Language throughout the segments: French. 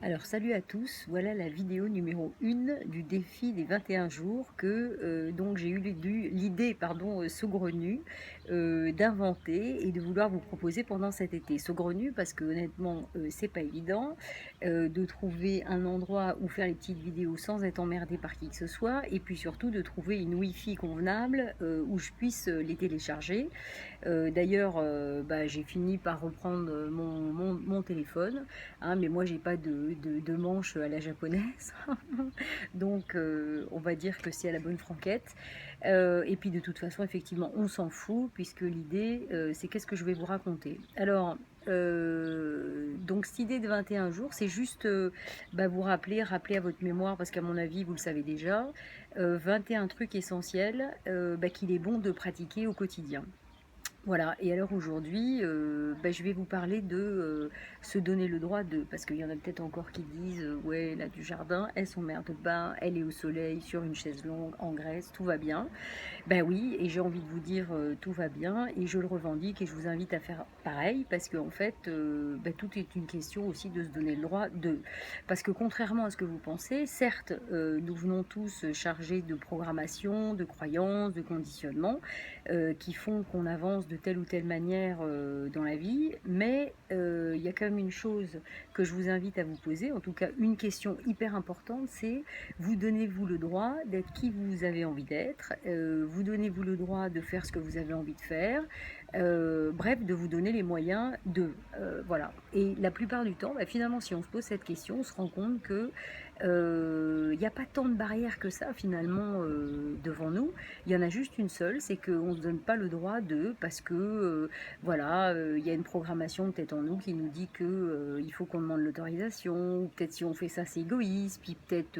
Alors salut à tous, voilà la vidéo numéro 1 du défi des 21 jours que donc j'ai eu l'idée saugrenue d'inventer et de vouloir vous proposer pendant cet été. Saugrenue parce que honnêtement c'est pas évident de trouver un endroit où faire les petites vidéos sans être emmerdé par qui que ce soit et puis surtout de trouver une Wi-Fi convenable où je puisse les télécharger. D'ailleurs, j'ai fini par reprendre mon téléphone, hein, mais moi j'ai pas de manche à la japonaise, donc on va dire que c'est à la bonne franquette. Et puis de toute façon, effectivement, on s'en fout, puisque l'idée, c'est qu'est-ce que je vais vous raconter. Alors, donc cette idée de 21 jours, c'est juste vous rappeler à votre mémoire, parce qu'à mon avis, vous le savez déjà, 21 trucs essentiels qu'il est bon de pratiquer au quotidien. Voilà, et alors aujourd'hui, je vais vous parler de se donner le droit de, parce qu'il y en a peut-être encore qui disent ouais, elle a du jardin, elle s'emmerde pas, elle est au soleil, sur une chaise longue, en Grèce, tout va bien. Ben oui, et j'ai envie de vous dire tout va bien, et je le revendique, et je vous invite à faire pareil, parce qu'en fait, tout est une question aussi de se donner le droit de. Parce que contrairement à ce que vous pensez, certes, nous venons tous chargés de programmation, de croyances, de conditionnements, qui font qu'on avance de telle ou telle manière dans la vie, mais il y a quand même une chose que je vous invite à vous poser, en tout cas une question hyper importante, c'est vous donnez-vous le droit d'être qui vous avez envie d'être, vous donnez-vous le droit de faire ce que vous avez envie de faire, bref, de vous donner les moyens de. Voilà. Et la plupart du temps, finalement, si on se pose cette question, on se rend compte que il n'y a pas tant de barrières que ça, finalement, devant nous. Il y en a juste une seule, c'est qu'on ne se donne pas le droit de, parce que il y a une programmation peut-être en nous qui nous dit que il faut qu'on demande l'autorisation, ou peut-être si on fait ça c'est égoïste, puis peut-être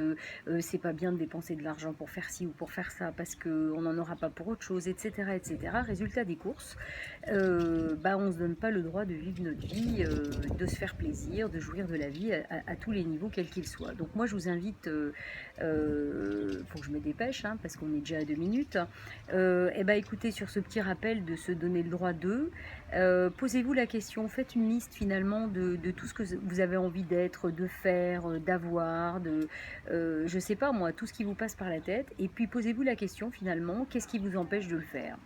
c'est pas bien de dépenser de l'argent pour faire ci ou pour faire ça parce qu'on n'en aura pas pour autre chose, etc. etc. Résultat des courses, on ne se donne pas le droit de vivre notre vie, de se faire plaisir, de jouir de la vie à tous les niveaux quels qu'ils soient. Donc moi je vous invite, faut que je me dépêche hein, parce qu'on est déjà à 2 minutes. Écoutez, sur ce petit rappel de se donner le droit de, posez-vous la question, faites une liste finalement de tout ce que vous avez envie d'être, de faire, d'avoir, je sais pas moi, tout ce qui vous passe par la tête, et puis posez-vous la question finalement, qu'est-ce qui vous empêche de le faire?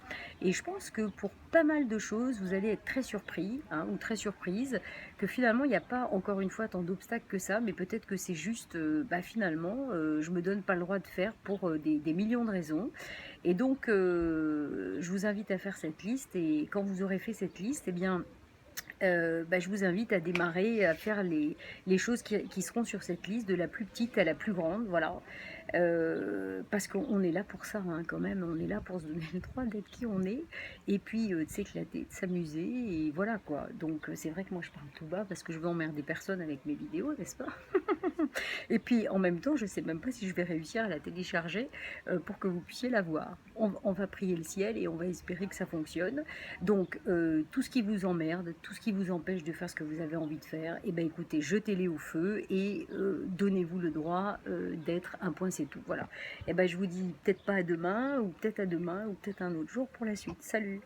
Et je pense que pour pas mal de choses, vous allez être très surpris hein, ou très surprise que finalement il n'y a pas encore une fois tant d'obstacles que ça, mais peut-être que c'est juste finalement je me donne pas le droit de faire pour des millions de raisons. Et donc je vous invite à faire cette liste, et quand vous aurez fait cette liste, eh bien je vous invite à démarrer, à faire les choses qui seront sur cette liste, de la plus petite à la plus grande, voilà. Parce qu'on est là pour ça, hein, quand même, on est là pour se donner le droit d'être qui on est, et puis de s'éclater, de s'amuser, et voilà quoi. Donc c'est vrai que moi je parle tout bas parce que je veux emmerder personne avec mes vidéos, n'est-ce pas? Et puis en même temps, je sais même pas si je vais réussir à la télécharger pour que vous puissiez la voir. On va prier le ciel et on va espérer que ça fonctionne. Donc tout ce qui vous emmerde, tout ce qui vous empêche de faire ce que vous avez envie de faire, eh ben écoutez, jetez-les au feu et donnez-vous le droit d'être un point, c'est tout. Voilà. Et ben je vous dis peut-être pas à demain, ou peut-être à demain, ou peut-être un autre jour pour la suite. Salut!